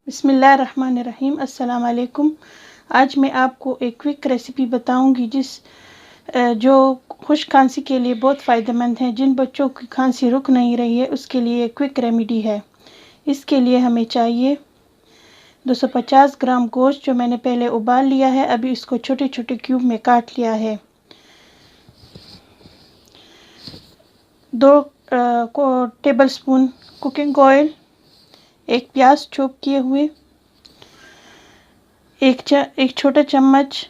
बिस्मिल्लाहिर्रहमानिर्रहीम। अस्सलाम वालेकुम। आज मैं आपको एक क्विक रेसिपी बताऊंगी जो खुश्क खांसी के लिए बहुत फ़ायदेमंद है। जिन बच्चों की खांसी रुक नहीं रही है उसके लिए क्विक रेमेडी है। इसके लिए हमें चाहिए 250 ग्राम गोश्त जो मैंने पहले उबाल लिया है। अभी इसको छोटे छोटे क्यूब में काट लिया है। 2 टेबलस्पून कुकिंग ऑयल, एक प्याज चॉप किए हुए, एक छोटा चम्मच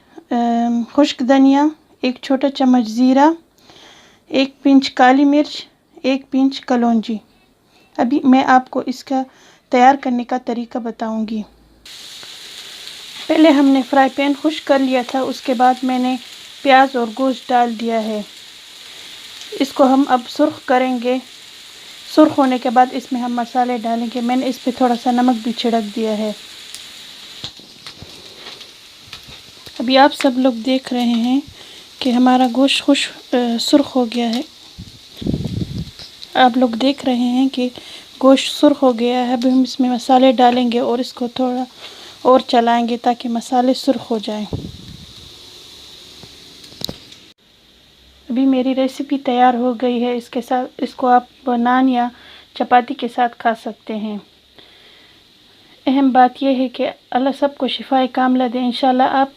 खुश्क धनिया, एक छोटा चम्मच ज़ीरा, एक पिंच काली मिर्च, एक पिंच कलौंजी। अभी मैं आपको इसका तैयार करने का तरीका बताऊंगी। पहले हमने फ्राई पैन खुश्क कर लिया था, उसके बाद मैंने प्याज और गोश्त डाल दिया है। इसको हम अब सुर्ख करेंगे। सुर्ख होने के बाद इसमें हम मसाले डालेंगे। मैंने इस पर थोड़ा सा नमक भी छिड़क दिया है। अभी आप सब लोग देख रहे हैं कि हमारा गोश्त सुर्ख हो गया है। आप लोग देख रहे हैं कि गोश्त सुर्ख हो गया है। अभी हम इसमें मसाले डालेंगे और इसको थोड़ा और चलाएंगे ताकि मसाले सुर्ख हो जाएं। अभी मेरी रेसिपी तैयार हो गई है। इसको आप नान या चपाती के साथ खा सकते हैं। अहम बात यह है कि अल्लाह सबको शिफाए कामिला दे। इंशाल्लाह आप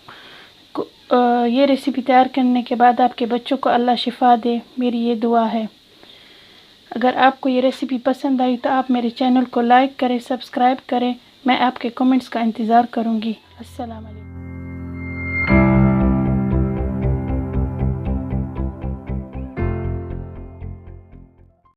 ये रेसिपी तैयार करने के बाद आपके बच्चों को अल्लाह शिफा दे, मेरी ये दुआ है। अगर आपको ये रेसिपी पसंद आई तो आप मेरे चैनल को लाइक करें, सब्सक्राइब करें। मैं आपके कमेंट्स का इंतज़ार करूँगी। अस्सलाम वालेकुम।